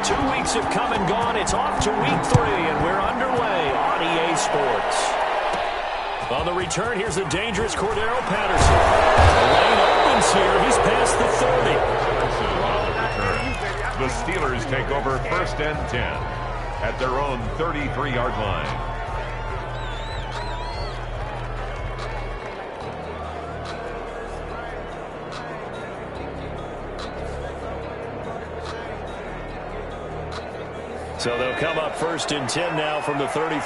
2 weeks have come and gone. It's off to week 3, and we're underway on EA Sports. On the return, here's the dangerous Cordero Patterson. The lane opens here. He's past the 30. The Steelers take over 1st and 10 at their own 33-yard line. So they'll come up 1st and 10 now from the 33.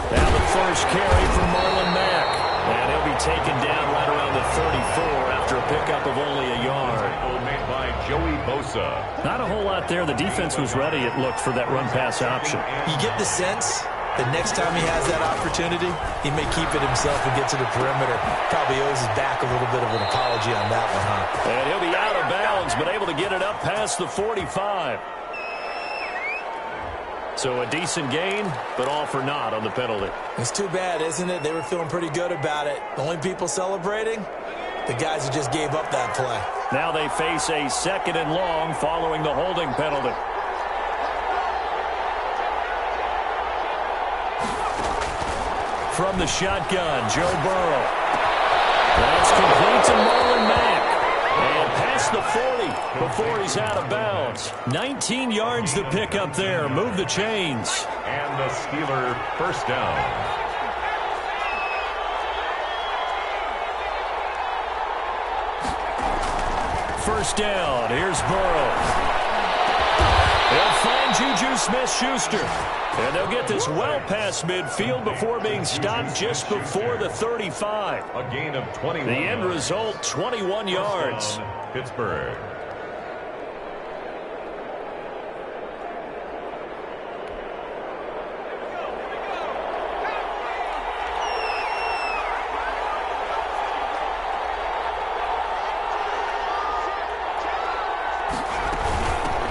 Now the first carry from Marlon Mack. And he'll be taken down right around the 34 after a pickup of only a yard. Made by Joey Bosa. Not a whole lot there. The defense was ready, it looked, for that run-pass option. You get the sense that next time he has that opportunity, he may keep it himself and get to the perimeter. Probably owes his back a little bit of an apology on that one, huh? And he'll be out of bounds, but able to get it up past the 45. So a decent gain, but all for naught on the penalty. It's too bad, isn't it? They were feeling pretty good about it. The only people celebrating, the guys who just gave up that play. Now they face a 2nd and long following the holding penalty. From the shotgun, Joe Burrow. That's complete to Marlon Mack. And past the 40 before he's out of bounds. 19 yards to pick up there. Move the chains. And the Steeler first down. First down. Here's Burrow. They'll find Juju Smith-Schuster. And they'll get this well past midfield before being stopped just before the 35. A gain of 21. The end result, 21 yards. Pittsburgh.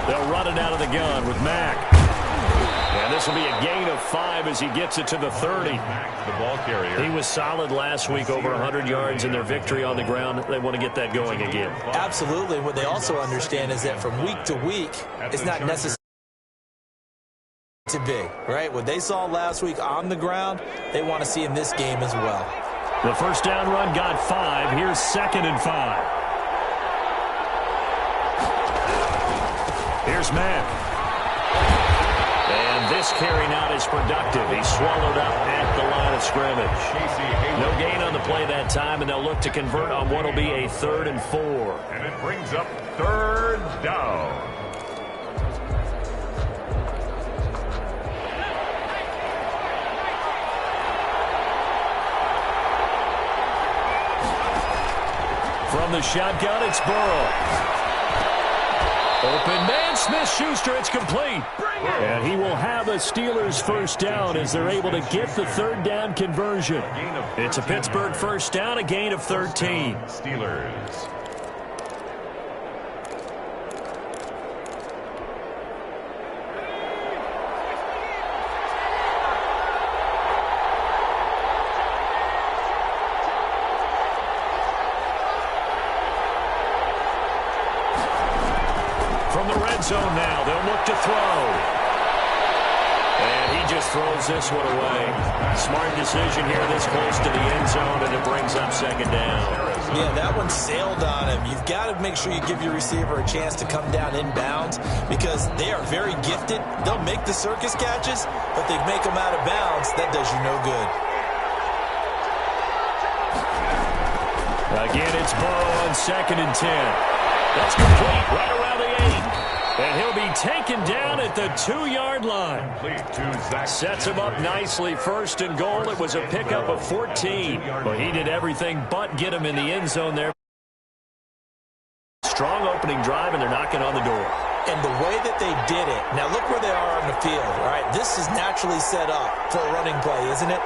They'll run it out of the gun with Mack. And this will be a gain of 5 as he gets it to the 30. The ball carrier. He was solid last week, over 100 yards in their victory on the ground. They want to get that going again. Absolutely. What they also understand is that from week to week, it's not necessary to be, right? What they saw last week on the ground, they want to see in this game as well. The first down run got 5. Here's 2nd and 5. Here's Mack. And this carry not as productive. He's swallowed up at the line of scrimmage. No gain on the play that time, and they'll look to convert on what will be a 3rd and 4. And it brings up 3rd down. From the shotgun, it's Burrow. Open man, Smith-Schuster, it's complete. And he will have a Steelers first down as they're able to get the 3rd down conversion. It's a Pittsburgh first down, a gain of 13. Steelers. Zone now. They'll look to throw. And he just throws this one away. Smart decision here this close to the end zone, and it brings up 2nd down. Yeah, that one sailed on him. You've got to make sure you give your receiver a chance to come down inbounds because they are very gifted. They'll make the circus catches, but they make them out of bounds. That does you no good. Again, it's Burrow on 2nd and 10. That's complete right around the 8. And he'll be taken down at the 2-yard line. Sets him up nicely. 1st and goal. It was a pickup of 14. But he did everything but get him in the end zone there. Strong opening drive, and they're knocking on the door. And the way that they did it. Now look where they are on the field. All right, this is naturally set up for a running play, isn't it?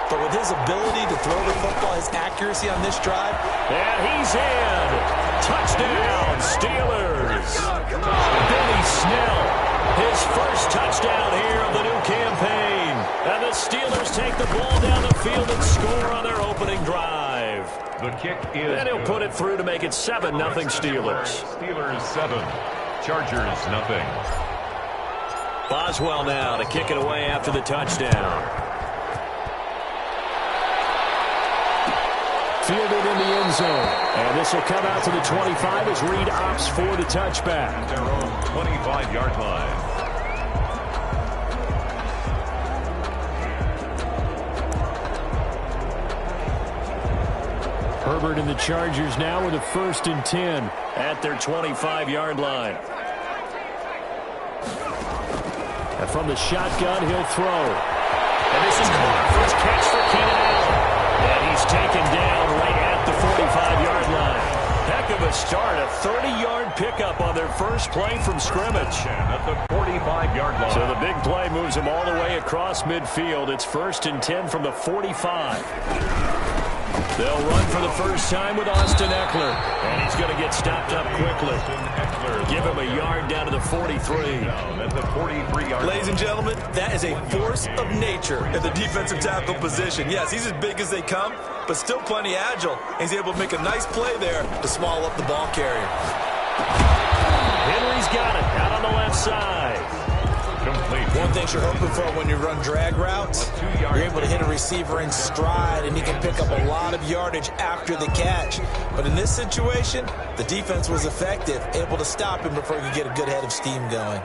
But with his ability to throw the football, his accuracy on this drive. And he's in. Touchdown, Steelers. Billy Snell, his first touchdown here of the new campaign. And the Steelers take the ball down the field and score on their opening drive. The kick is And he'll put it through to make it 7-0 Steelers. Steelers 7, Chargers nothing. Boswell now to kick it away after the touchdown. Fielded in the end zone. And this will come out to the 25 as Reed opts for the touchback. Their own 25-yard line. Herbert and the Chargers now with a 1st and 10 at their 25-yard line. And from the shotgun, he'll throw. And this is caught. First catch for Keenan Allen. And he's taken down right at the 45-yard line. Heck of a start. A 30-yard pickup on their first play from scrimmage. And at the 45-yard line. So the big play moves him all the way across midfield. It's 1st and 10 from the 45. They'll run for the first time with Austin Eckler. And he's going to get stopped up quickly. Give him a yard down to the 43. At the 43-yard line. Ladies and gentlemen, that is a force of nature in the defensive tackle position. Yes, he's as big as they come, but still plenty agile. He's able to make a nice play there to swallow up the ball carrier. Henry's got it out on the left side. Complete. One thing you're hoping for when you run drag routes, you're able to hit a receiver in stride, and he can pick up a lot of yardage after the catch. But in this situation, the defense was effective, able to stop him before he could get a good head of steam going.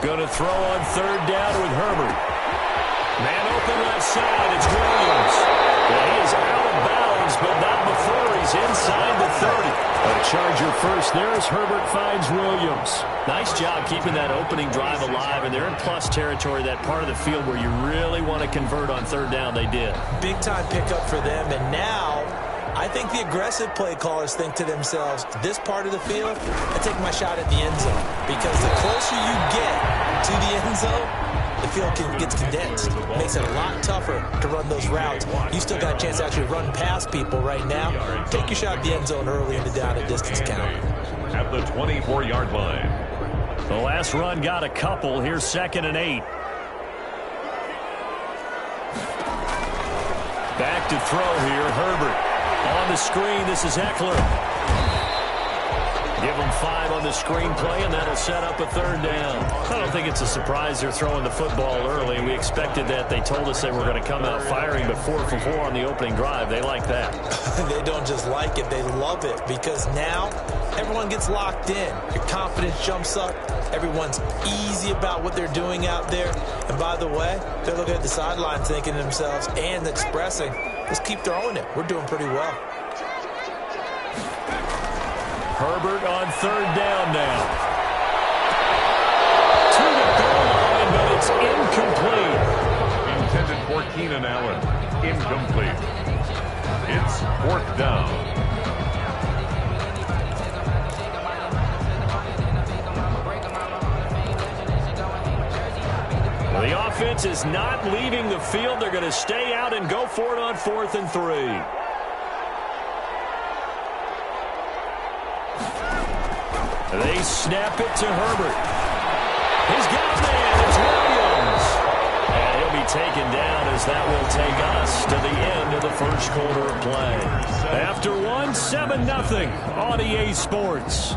Going to throw on 3rd down with Herbert. Man open left side, it's Williams. Well, he is out of bounds, but not before he's inside the 30. A Charger first there as Herbert finds Williams. Nice job keeping that opening drive alive, and they're in plus territory, that part of the field where you really want to convert on 3rd down. They did. Big-time pickup for them, and now I think the aggressive play callers think to themselves, this part of the field, I take my shot at the end zone. Because the closer you get to the end zone, the field gets condensed. Makes it a lot tougher to run those routes. You still got a chance to actually run past people right now. Take your shot at the end zone early in the down and distance count. At the 24-yard line. The last run got a couple. Here's 2nd and 8. Back to throw here, Herbert. On the screen, this is Eckler. Give them 5 on the screen play, and that'll set up a 3rd down. I don't think it's a surprise they're throwing the football early. We expected that. They told us they were going to come out firing, but 4 for 4 on the opening drive. They like that. They don't just like it, they love it, because now everyone gets locked in. Your confidence jumps up. Everyone's easy about what they're doing out there. And by the way, they're looking at the sideline thinking to themselves and expressing, let's keep throwing it. We're doing pretty well. Herbert on 3rd down now. To the goal line, but it's incomplete. Intended for Keenan Allen. Incomplete. It's 4th down. The offense is not leaving the field. They're going to stay out and go for it on 4th and 3. They snap it to Herbert. He's got a man. It's Williams. And he'll be taken down as that will take us to the end of the first quarter of play. After 1, 7-0 on EA Sports.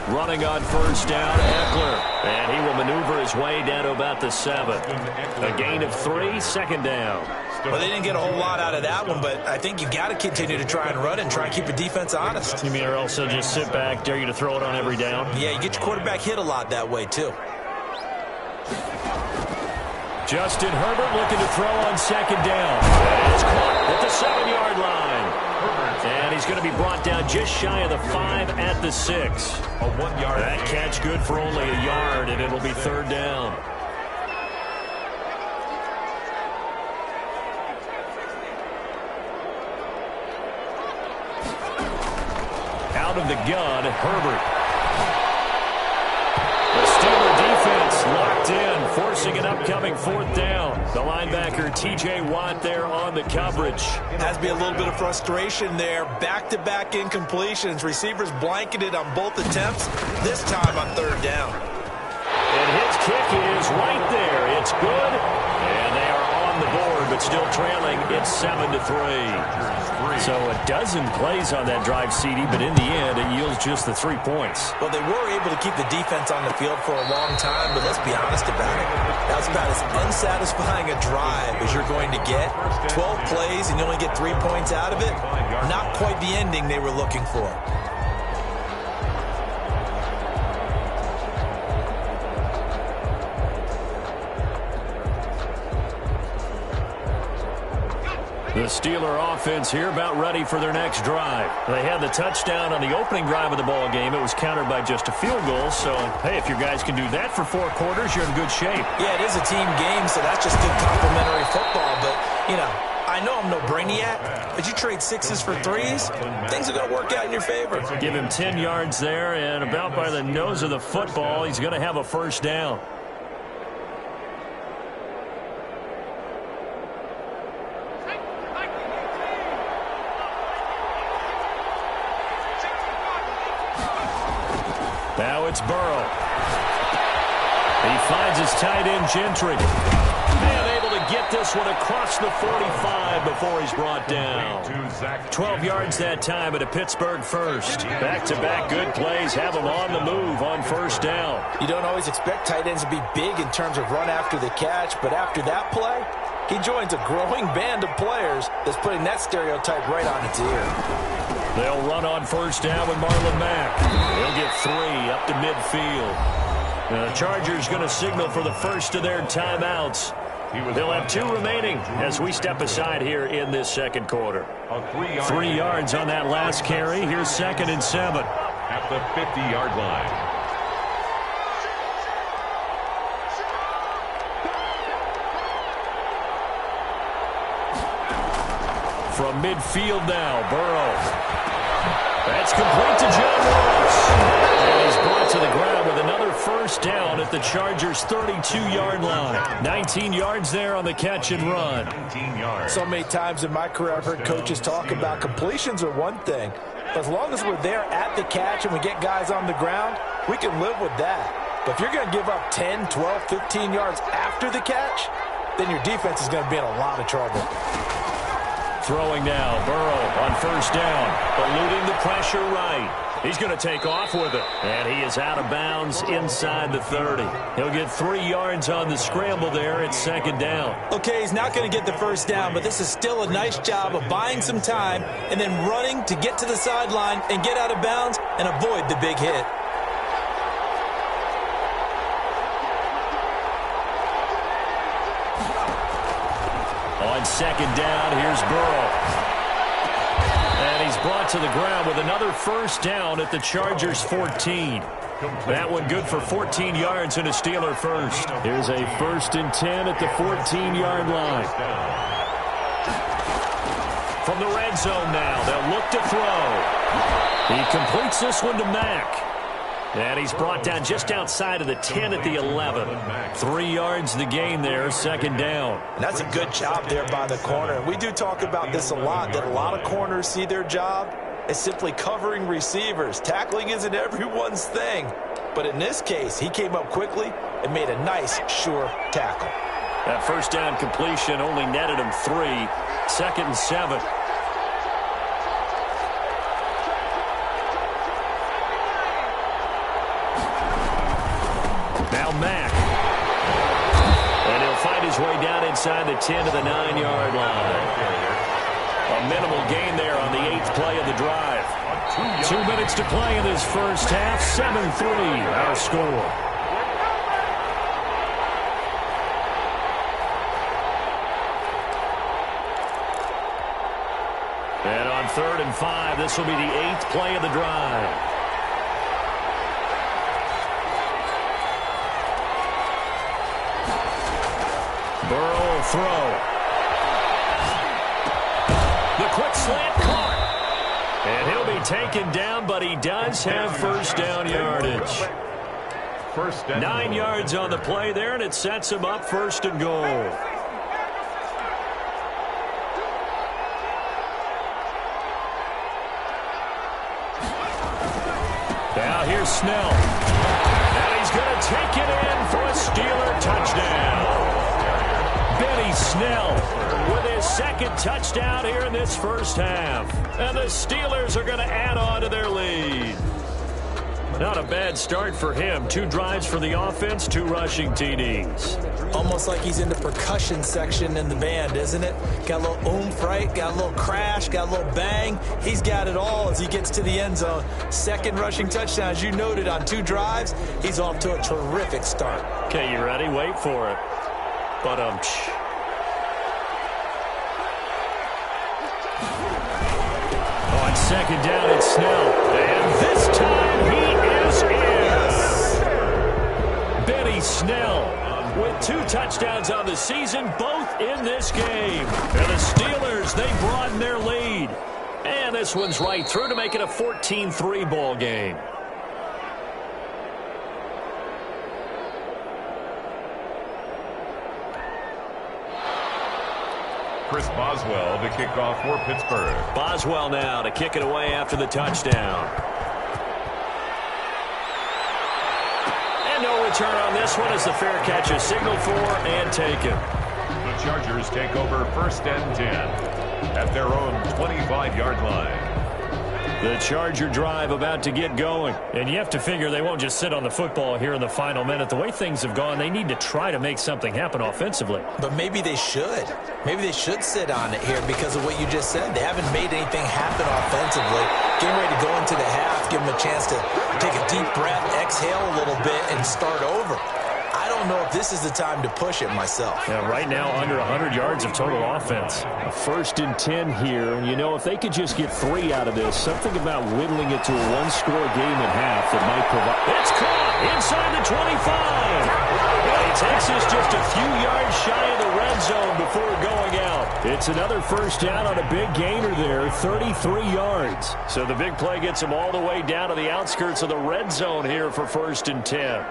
Running on 1st down, Eckler. And he will maneuver his way down to about the 7. A gain of 3, 2nd down. Well, they didn't get a whole lot out of that one, but I think you've got to continue to try and run and try and keep the defense honest. You mean or else they'll just sit back, dare you to throw it on every down? Yeah, you get your quarterback hit a lot that way, too. Justin Herbert looking to throw on 2nd down. And it's caught at the 7-yard line. And he's going to be brought down just shy of the 5 at the 6. A 1-yard. That catch good for only a yard, and it'll be 3rd down. Out of the gun, Herbert. The Steeler defense locked in, forcing an upcoming 4th down. The linebacker, T.J. Watt, there on the coverage. Has to be a little bit of frustration there. Back-to-back incompletions. Receivers blanketed on both attempts, this time on 3rd down. right there. It's good. And they are on the board, but still trailing. It's 7-3. So a dozen plays on that drive, CD, but in the end, it yields just the 3 points. Well, they were able to keep the defense on the field for a long time, but let's be honest about it. That's about as unsatisfying a drive as you're going to get. 12 plays and you only get 3 points out of it. Not quite the ending they were looking for. The Steeler offense here about ready for their next drive. They had the touchdown on the opening drive of the ball game. It was countered by just a field goal. So, hey, if your guys can do that for 4 quarters, you're in good shape. Yeah, it is a team game, so that's just good complimentary football. But, you know, I know I'm no brainiac, but you trade 6s for 3s, things are going to work out in your favor. Give him 10 yards there, and about by the nose of the football, he's going to have a first down. Now it's Burrow. He finds his tight end, Gentry. And able to get this one across the 45 before he's brought down. 12 yards that time at a Pittsburgh first. Back-to-back good plays have him on the move on first down. You don't always expect tight ends to be big in terms of run after the catch, but after that play, he joins a growing band of players that's putting that stereotype right on its ear. They'll run on first down with Marlon Mack. He'll get 3 up to midfield. The Chargers going to signal for the first of their timeouts. They'll have 2 remaining as we step aside here in this second quarter. 3 yards on that last carry. Here's 2nd and 7. At the 50-yard line. From midfield now, Burrow. That's complete to John Ross. And he's brought to the ground with another first down at the Chargers' 32-yard line. 19 yards there on the catch and run. 19 yards. So many times in my career I've heard coaches talk about completions are one thing. But as long as we're there at the catch and we get guys on the ground, we can live with that. But if you're going to give up 10, 12, 15 yards after the catch, then your defense is going to be in a lot of trouble. Throwing now, Burrow on first down, eluding the pressure right. He's going to take off with it, and he is out of bounds inside the 30. He'll get 3 yards on the scramble there at 2nd down. Okay, he's not going to get the first down, but this is still a nice job of buying some time and then running to get to the sideline and get out of bounds and avoid the big hit. On 2nd down, here's Burrow. And he's brought to the ground with another first down at the Chargers' 14. That one good for 14 yards and a Steeler first. Here's a 1st and 10 at the 14-yard line. From the red zone now, they'll look to throw. He completes this one to Mack. And he's brought down just outside of the 10 at the 11. 3 yards the gain there, 2nd down. And that's a good job there by the corner. And we do talk about this a lot, that a lot of corners see their job as simply covering receivers. Tackling isn't everyone's thing. But in this case, he came up quickly and made a nice, sure tackle. That first down completion only netted him 3. 2nd and 7. Now Mack. And he'll find his way down inside the 10 to the 9-yard line. A minimal gain there on the 8th play of the drive. 2 minutes to play in this first half. 7-3 our score. And on 3rd and 5, this will be the 8th play of the drive. Burrow will throw. The quick slant caught. And he'll be taken down, but he does have first down yardage. 9 yards on the play there, and it sets him up 1st and goal. Now here's Snell. And he's going to take it in for a Steeler touchdown. Snell with his second touchdown here in this first half. And the Steelers are going to add on to their lead. Not a bad start for him. 2 drives for the offense, 2 rushing TDs. Almost like he's in the percussion section in the band, isn't it? Got a little oomph, right? Got a little crash, got a little bang. He's got it all as he gets to the end zone. Second rushing touchdown, as you noted, on 2 drives. He's off to a terrific start. Okay, you ready? Wait for it. But on second down, it's Snell. And this time he is in. Benny Snell with 2 touchdowns on the season, both in this game. And the Steelers, they broaden their lead. And this one's right through to make it a 14-3 ball game. Chris Boswell to kick off for Pittsburgh. Boswell now to kick it away after the touchdown. And no return on this one as the fair catch is signaled for and taken. The Chargers take over 1st and 10 at their own 25-yard line. The Charger drive about to get going. And you have to figure they won't just sit on the football here in the final minute. The way things have gone, they need to try to make something happen offensively. But maybe they should. Maybe they should sit on it here because of what you just said. They haven't made anything happen offensively. Getting ready to go into the half, give them a chance to take a deep breath, exhale a little bit, and start over. I don't know if this is the time to push it myself. Yeah, right now under 100 yards of total offense. A 1st and 10 here. And, you know, if they could just get 3 out of this, something about whittling it to a 1-score game at half that might provide. It's caught inside the 25. And he takes us just a few yards shy of the red zone before going out. It's another first down on a big gainer there, 33 yards. So the big play gets him all the way down to the outskirts of the red zone here for 1st and 10.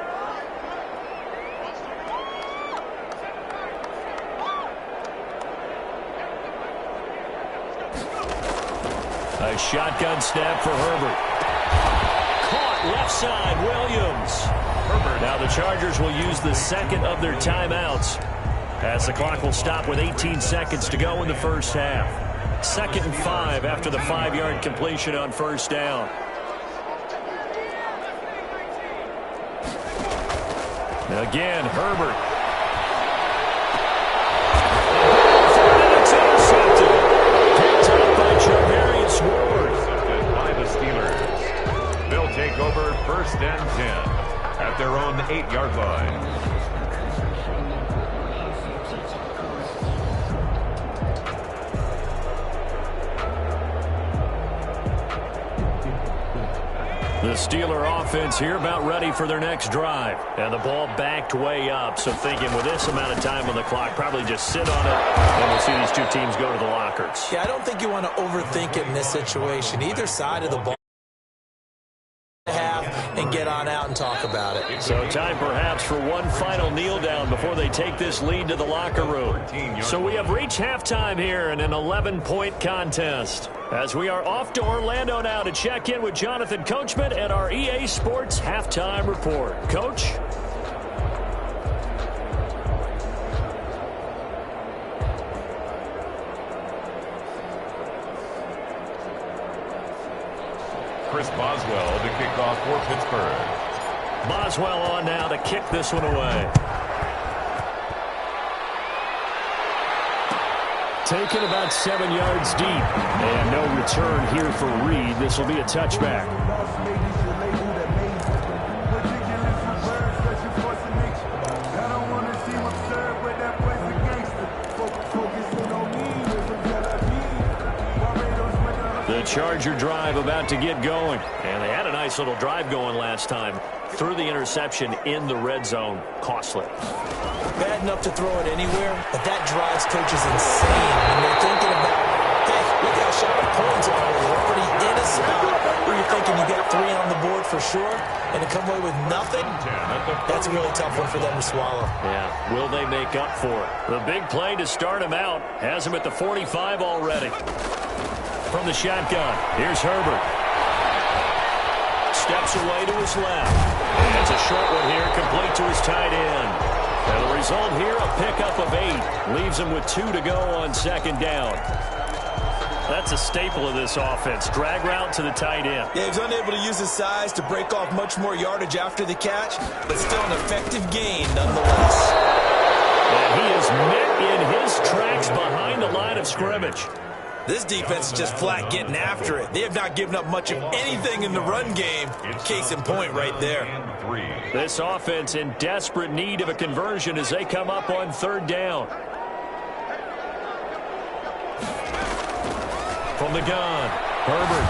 A shotgun snap for Herbert. Caught left side, Williams. Herbert. Now the Chargers will use the second of their timeouts as the clock will stop with 18 seconds to go in the first half. 2nd and 5 after the 5-yard completion on 1st down. Again, Herbert. By the Steelers. They'll take over 1st and 10 at their own 8-yard line. The Steeler offense here about ready for their next drive. And the ball backed way up. So thinking with this amount of time on the clock, probably just sit on it. And we'll see these 2 teams go to the lockers. Yeah, I don't think you want to overthink it in this situation. Either side of the ball and get on out and talk about it. So time perhaps for one final kneel down before they take this lead to the locker room. So we have reached halftime here in an 11-point contest. As we are off to Orlando now to check in with Jonathan Coachman and our EA Sports Halftime Report. Coach? Chris Boswell to kick off for Pittsburgh. Boswell on now to kick this one away. Taken about 7 yards deep. And no return here for Reed. This will be a touchback. The Charger drive about to get going. And they had a nice little drive going last time. Threw the interception in the red zone. Costly. Bad enough to throw it anywhere, but that drives coaches insane when they're thinking about, hey, we got a shot at points already. We're already in a spot where you're thinking you got 3 on the board for sure, and to come away with nothing, that's a really tough one for them to swallow. Yeah, will they make up for it? The big play to start him out has him at the 45 already. From the shotgun, here's Herbert. Steps away to his left. It's a short one here, complete to his tight end. And the result here, a pickup of 8. Leaves him with 2 to go on second down. That's a staple of this offense. Drag route to the tight end. Yeah, he's unable to use his size to break off much more yardage after the catch, but still an effective gain nonetheless. And he is met in his tracks behind the line of scrimmage. This defense is just flat getting after it. They have not given up much of anything in the run game. Case in point right there. This offense in desperate need of a conversion as they come up on third down. From the gun, Herbert.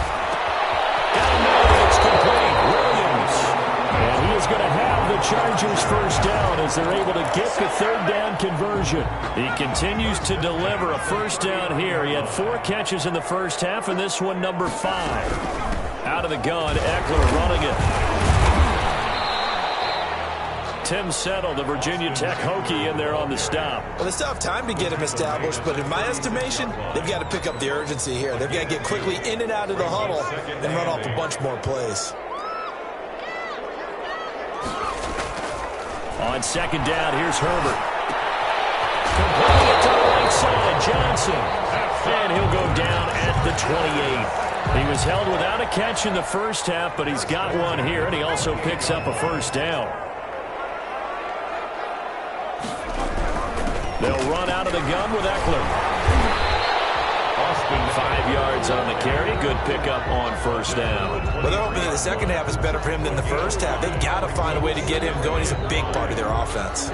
Down there, it's complete. Williams. And he is going to have the Chargers first down as they're able to get the third down conversion. He continues to deliver a first down here. He had 4 catches in the first half, and this one number 5. Out of the gun, Eckler running it. Tim Settle, the Virginia Tech Hokie, in there on the stop. Well, they still have time to get him established, but in my estimation, they've got to pick up the urgency here. They've got to get quickly in and out of the huddle and run off a bunch more plays. On second down, here's Herbert. Completing it to the right side, Johnson. And he'll go down at the 28. He was held without a catch in the first half, but he's got one here, and he also picks up a first down. They'll run out of the gun with Eckler. Austin, 5 yards on the carry. Good pickup on first down. Well, they're hoping that the second half is better for him than the first half. They've got to find a way to get him going. He's a big part of their offense.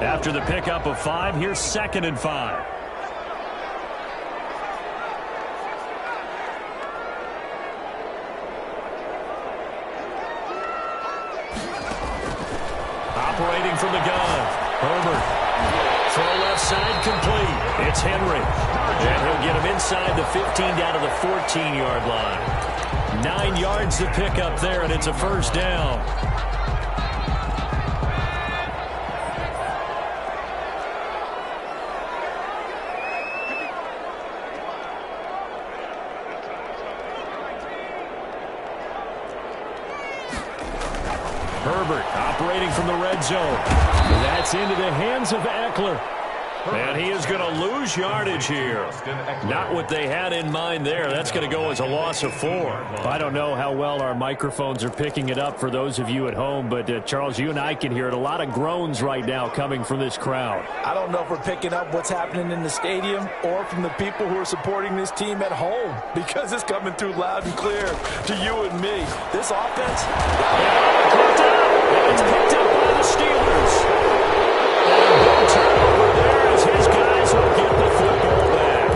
After the pickup of 5, here's 2nd and 5. Operating from the gun, Herbert. Throw left side complete. It's Henry. And he'll get him inside the 15 down to the 14-yard line. 9 yards to pick up there, and it's a first down. Herbert operating from the red zone. That's into the hands of Eckler. And he is going to lose yardage here. Not what they had in mind there. That's going to go as a loss of 4. I don't know how well our microphones are picking it up for those of you at home, but Charles, you and I can hear it. A lot of groans right now coming from this crowd. I don't know if we're picking up what's happening in the stadium or from the people who are supporting this team at home, because it's coming through loud and clear to you and me. This offense. It's picked up by the Steelers. And a turnover there as his guys will get the football back.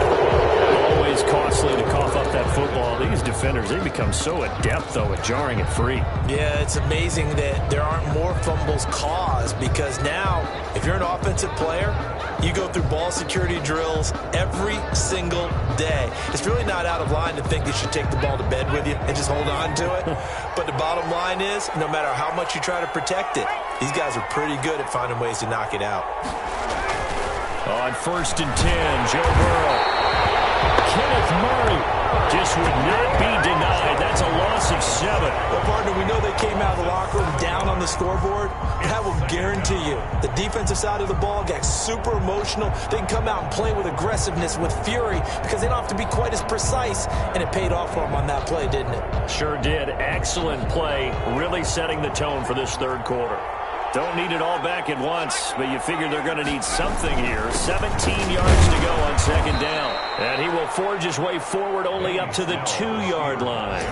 Always costly to cough up that football. These defenders, they become so adept, though, at jarring it free. Yeah, it's amazing that there aren't more fumbles caused, because now, if you're an offensive player, you go through ball security drills every single day. It's really not out of line to think you should take the ball to bed with you and just hold on to it. But the bottom line is, no matter how much you try to protect it, these guys are pretty good at finding ways to knock it out. On 1st and 10, Joe Burrow. Kenneth Murray just would not be denied. That's a loss of 7. Well, partner, we know they came out of the locker room down on the scoreboard. That will guarantee you the defensive side of the ball got super emotional. They can come out and play with aggressiveness, with fury, because they don't have to be quite as precise. And it paid off for them on that play, didn't it? Sure did. Excellent play, really setting the tone for this third quarter. Don't need it all back at once, but you figure they're going to need something here. 17 yards to go on second down. And he will forge his way forward only up to the 2-yard line.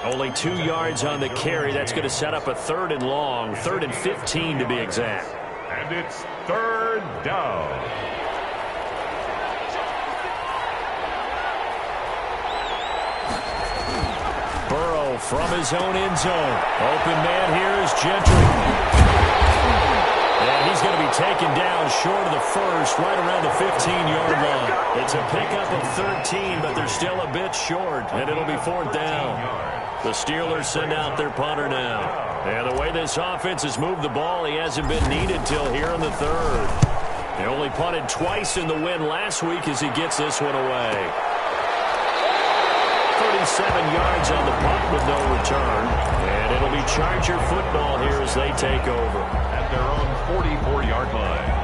Only 2 yards on the carry. That's going to set up a 3rd and long, 3rd and 15 to be exact. And it's 3rd down. Burrow from his own end zone. Open man here is Gentry. And he's going to be taken down short of the first, right around the 15-yard line. It's a pickup of 13, but they're still a bit short, and it'll be 4th down. The Steelers send out their punter now. And the way this offense has moved the ball, he hasn't been needed till here in the 3rd. They only punted twice in the win last week as he gets this one away. 37 yards on the punt with no return. And it'll be Charger football here as they take over. At their own 44-yard line.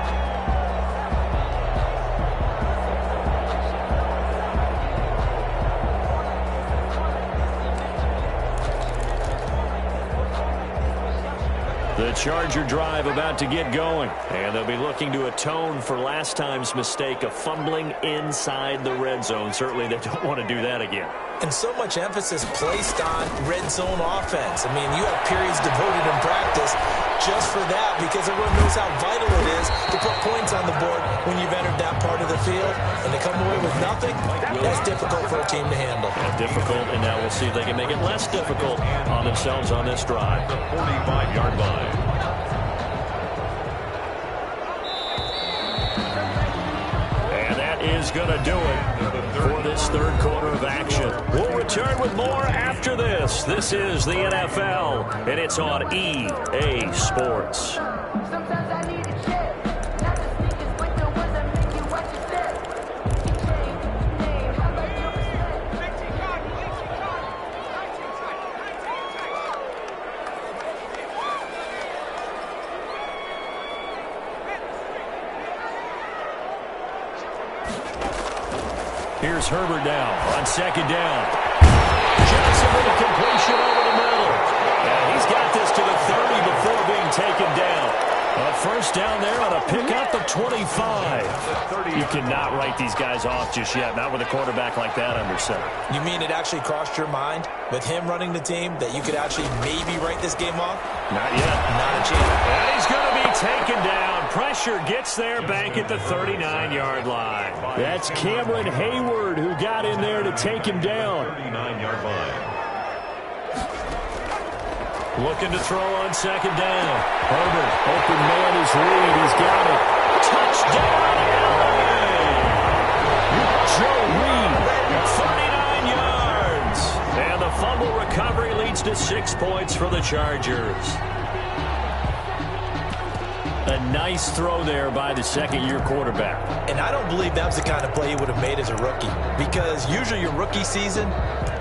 The Charger drive about to get going, and they'll be looking to atone for last time's mistake of fumbling inside the red zone. Certainly they don't want to do that again. And so much emphasis placed on red zone offense. I mean, you have periods devoted in practice just for that because everyone knows how vital it is to put points on the board when you've entered that part of the field. And to come away with nothing, that's difficult for a team to handle. Difficult, and now we'll see if they can make it less difficult on themselves on this drive. The 45-yard line. Is going to do it for this third quarter of action. We'll return with more after this. This is the NFL, and it's on EA Sports. Sometimes I need a check. Not the sneakers, but the ones that make you watch your step. How about your respect? Here's Herbert now on second down. Johnson with a completion over the middle. And he's got this to the 30 before being taken down. A first down there on a pickup of 25. You cannot write these guys off just yet, not with a quarterback like that under center. You mean it actually crossed your mind with him running the team that you could actually maybe write this game off? Not yet. Not a chance. And he's going to be taken down. Pressure gets there back at the 39-yard line. That's Cameron Hayward who got in there to take him down. 39-yard line. Looking to throw on second down. Herbert, open man is Reed. He's got it. Touchdown, LA! Joe Reed, 39 yards. And the fumble recovery leads to 6 points for the Chargers. A nice throw there by the second-year quarterback. And I don't believe that was the kind of play he would have made as a rookie, because usually your rookie season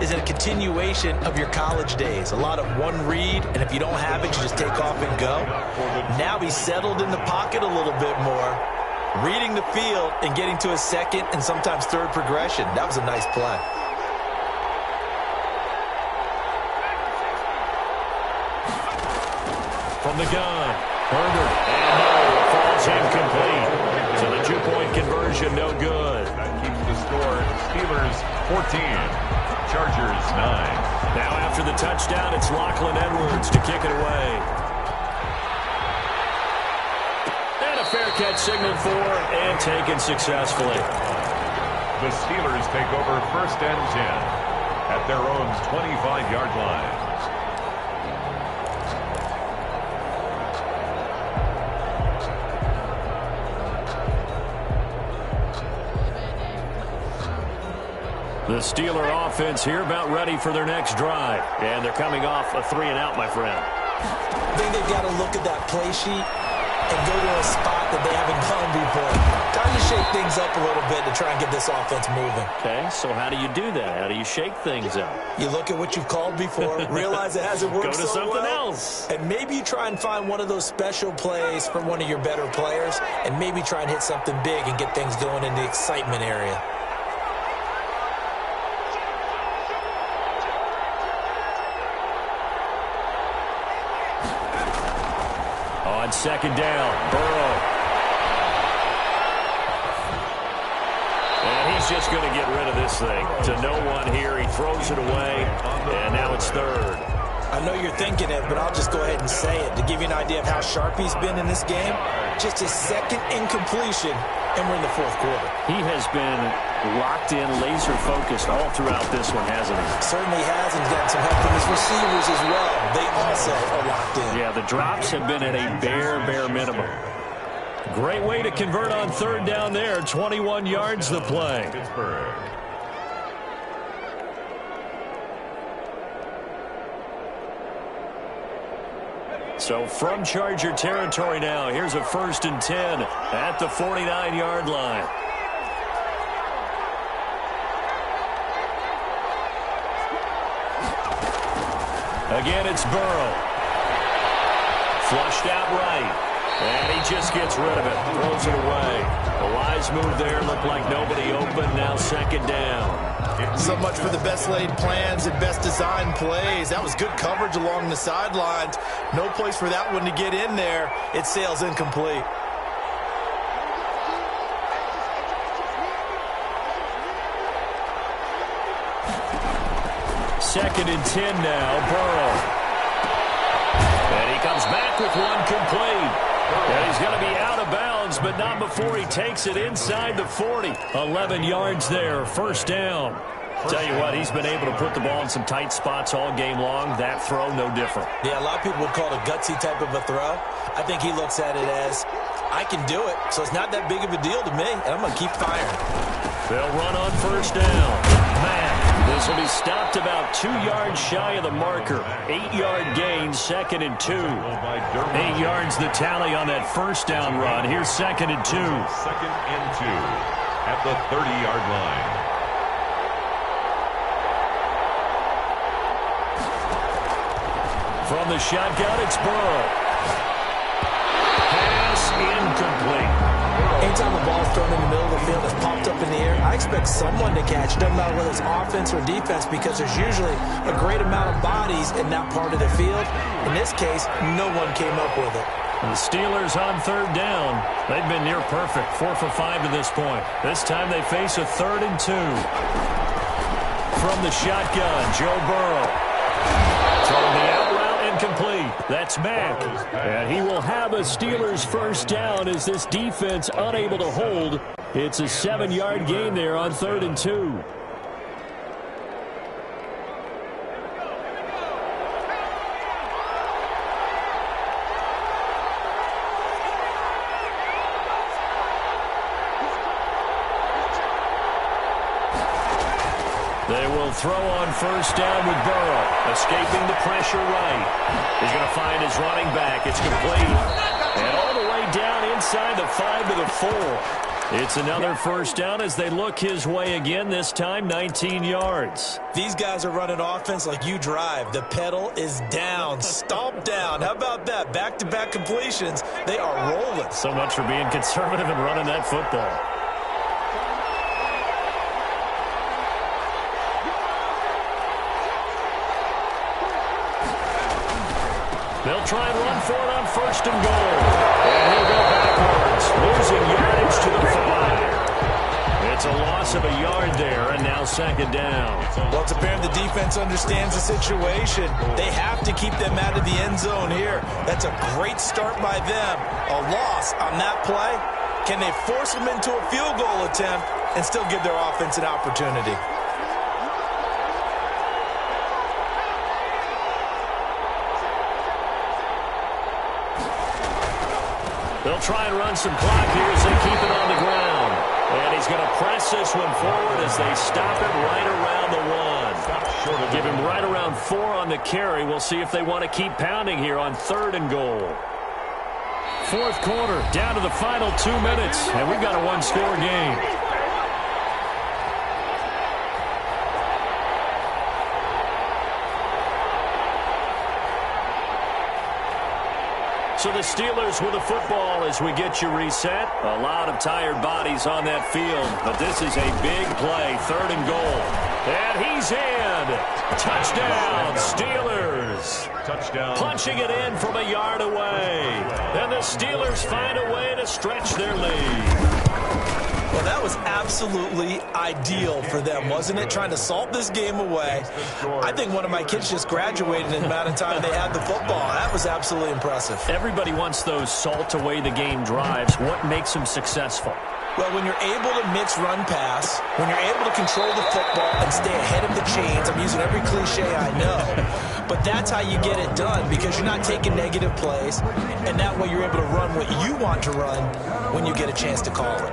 is a continuation of your college days. A lot of one read, and if you don't have it, you just take off and go. Now he's settled in the pocket a little bit more, reading the field and getting to a second and sometimes third progression. That was a nice play. From the gun, Herbert, and no, falls incomplete. So the 2-point conversion, no good. That keeps the score. Steelers 14. Chargers 9. Now after the touchdown, it's Lachlan Edwards to kick it away. And a fair catch signaled for and taken successfully. The Steelers take over first and 10 at their own 25-yard line. The Steeler offense here about ready for their next drive. And they're coming off a 3-and-out, my friend. I think they've got to look at that play sheet and go to a spot that they haven't gone before. Time to shake things up a little bit to try and get this offense moving. Okay, so how do you do that? How do you shake things up? You look at what you've called before, realize it hasn't worked Go to so something well, else. and maybe you try and find one of those special plays from one of your better players, and maybe try and hit something big and get things going in the excitement area. On second down, Burrow. And he's just going to get rid of this thing. To no one here. He throws it away, and now it's third. I know you're thinking it, but I'll just go ahead and say it. To give you an idea of how sharp he's been in this game, just his second incompletion, and we're in the fourth quarter. He has been locked in, laser-focused all throughout this one, hasn't he? Certainly has, and he's gotten some help from his receivers as well. They also are locked in. Yeah, the drops have been at a bare minimum. Great way to convert on third down there. 21 yards the play. Pittsburgh. So from Charger territory now, here's a 1st and 10 at the 49-yard line. Again, it's Burrow. Flushed out right. And he just gets rid of it. Throws it away. A wise move there. Looked like nobody open. Now second down. So much for the best laid plans and best designed plays. That was good coverage along the sidelines. No place for that one to get in there. It sails incomplete. Second and 10 now. Burrow. And he comes back with one complete. And he's going to be out of bounds, but not before he takes it inside the 40. 11 yards there, first down. Tell you what, he's been able to put the ball in some tight spots all game long. That throw, no different. Yeah, a lot of people would call it a gutsy type of a throw. I think he looks at it as, I can do it, so it's not that big of a deal to me, and I'm going to keep firing. They'll run on first down. Man, this will be stopped about 2 yards shy of the marker. 8-yard gain, second and 2. 8 yards the tally on that first down run. Here's second and 2. Second and 2 at the 30-yard line. From the shotgun, it's Burrow. Pass incomplete. Anytime a ball is thrown in the middle of the field that's popped up in the air, I expect someone to catch. Doesn't matter whether it's offense or defense, because there's usually a great amount of bodies in that part of the field. In this case, no one came up with it. And the Steelers on third down. They've been near perfect, 4 for 5 to this point. This time they face a 3rd and 2. From the shotgun, Joe Burrow. Throwing the out route incomplete. That's Mack. And he will have a Steelers first down as this defense unable to hold. It's a 7-yard gain there on 3rd and 2. They will throw on first down with Burrow, escaping the pressure right. He's going to find his running back. It's complete. And all the way down inside the 5 to the 4. It's another first down as they look his way again, this time 19 yards. These guys are running offense like you drive. The pedal is down, stomp down. How about that? Back-to-back completions. They are rolling. So much for being conservative and running that football. They'll try and run for it on first and goal. And he'll go backwards, losing yardage to the 5. It's a loss of a yard there, and now second down. Well, it's apparent the defense understands the situation. They have to keep them out of the end zone here. That's a great start by them. A loss on that play. Can they force them into a field goal attempt and still give their offense an opportunity? They'll try and run some clock here as they keep it on the ground. And he's going to press this one forward as they stop it right around the 1. Give him right around 4 on the carry. We'll see if they want to keep pounding here on 3rd and goal. 4th quarter, down to the final 2 minutes, and we've got a 1-score game. So the Steelers with the football as we get you reset. A lot of tired bodies on that field, but this is a big play, 3rd and goal. And he's in. Touchdown, Steelers. Touchdown. Punching it in from a yard away. And the Steelers find a way to stretch their lead. Well, that was absolutely ideal for them, wasn't it? Trying to salt this game away. I think one of my kids just graduated in the amount of time they had the football. That was absolutely impressive. Everybody wants those salt-away-the-game drives. What makes them successful? Well, when you're able to mix run-pass, when you're able to control the football and stay ahead of the chains, I'm using every cliche I know, but that's how you get it done because you're not taking negative plays, and that way you're able to run what you want to run when you get a chance to call it.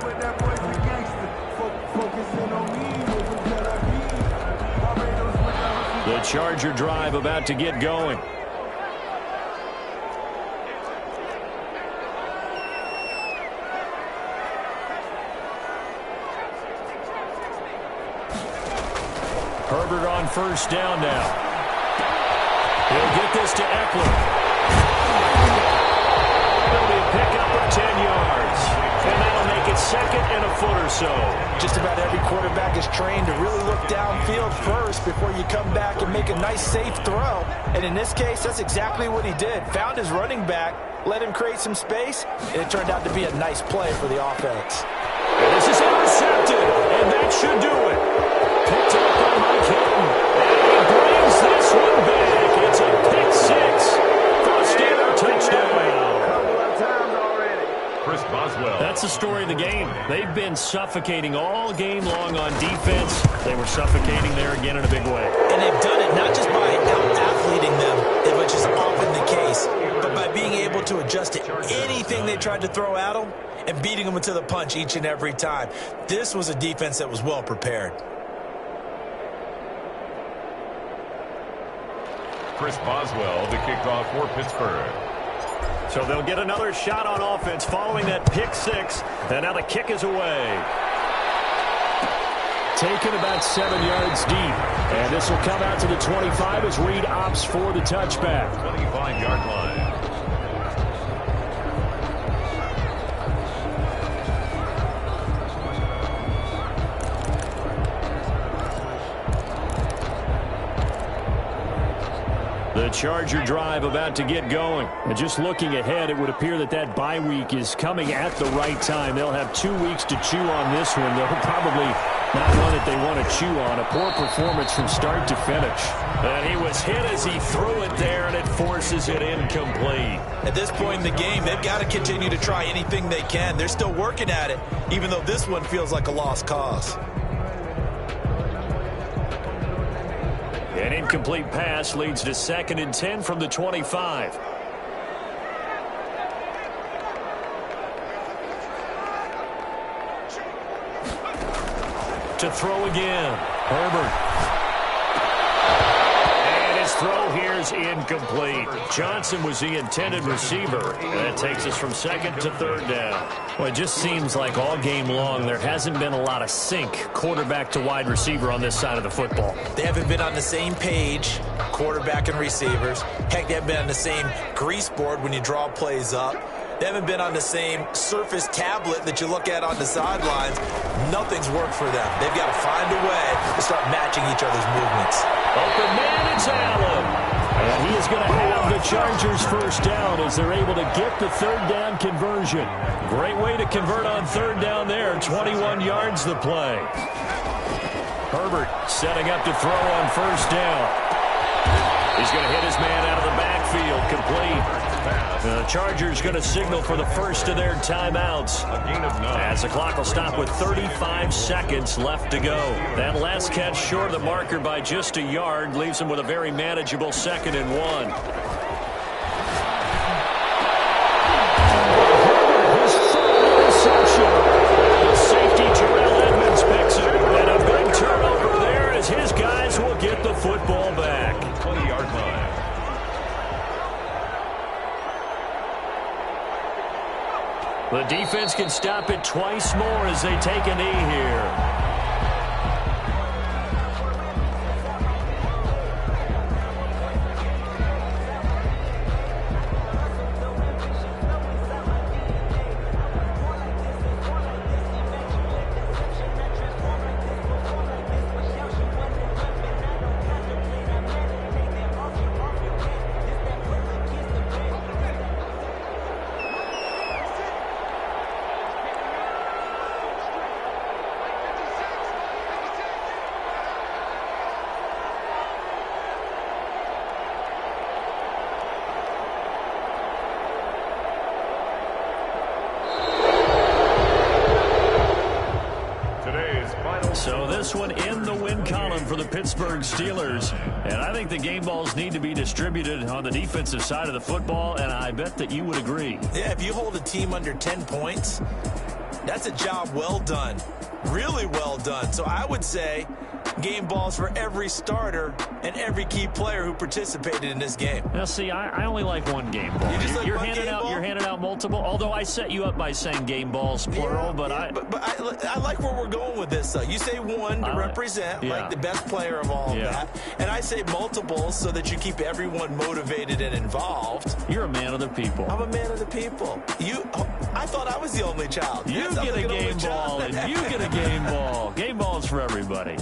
The Charger drive about to get going. Herbert on first down now. He'll get this to Eckler. It'll be a pickup of 10 yards. And that'll make it second and a foot or so. Just about every quarterback is trained to really look downfield first before you come back and make a nice, safe throw. And in this case, that's exactly what he did. Found his running back, let him create some space, and it turned out to be a nice play for the offense. And this is intercepted, and that should do it. Picked up by Mike Hilton. And he brings this one back. It's a pick six for a Steeler touchdown. Chris Boswell. That's the story of the game. They've been suffocating all game long on defense. They were suffocating there again in a big way. And they've done it not just by out-athleting them, which is often the case, but by being able to adjust to anything they tried to throw at them and beating them to the punch each and every time. This was a defense that was well prepared. Chris Boswell, the kickoff for Pittsburgh. So they'll get another shot on offense following that pick six. And now the kick is away. Taken about 7 yards deep. And this will come out to the 25 as Reed opts for the touchback. 25-yard line. The Charger drive about to get going. And just looking ahead, it would appear that that bye week is coming at the right time. They'll have 2 weeks to chew on this one. They'll probably not one that they want to chew on. A poor performance from start to finish. And he was hit as he threw it there, and it forces it incomplete. At this point in the game, they've got to continue to try anything they can. They're still working at it, even though this one feels like a lost cause. An incomplete pass leads to 2nd and 10 from the 25. To throw again. Herbert. And his throw here is incomplete. Johnson was the intended receiver. And that takes us from 2nd to 3rd down. Well, it just seems like all game long there hasn't been a lot of sync quarterback to wide receiver on this side of the football. They haven't been on the same page, quarterback and receivers. Heck, they haven't been on the same grease board when you draw plays up. They haven't been on the same surface tablet that you look at on the sidelines. Nothing's worked for them. They've got to find a way to start matching each other's movements. Open man, it's Allen. And he is going to have the Chargers first down as they're able to get the 3rd down conversion. Great way to convert on 3rd down there. 21 yards the play. Herbert setting up to throw on 1st down. He's going to hit his man out of the backfield, complete. The Chargers going to signal for the first of their timeouts. A gain of 9. As the clock will stop with 35 seconds left to go. That last catch short of the marker by just a yard leaves him with a very manageable 2nd and 1. His third interception. The safety Terrell Edmonds picks it. And a big turnover there as his guys will get the football back. 20-yard line. The defense can stop it twice more as they take a knee here. So this one in the win column for the Pittsburgh Steelers. And I think the game balls need to be distributed on the defensive side of the football, and I bet that you would agree. Yeah, if you hold a team under 10 points, that's a job well done. Really well done. So I would say game balls for every starter and every key player who participated in this game. Now, see, I only like one game ball. You're handing out multiple. Although I set you up by saying game balls plural, yeah, but I like where we're going with this. You say one to represent like the best player of all of that, and I say multiples so that you keep everyone motivated and involved. You're a man of the people. I'm a man of the people. I thought I was the only child. You get a game ball, and you get a game ball. Game balls for everybody.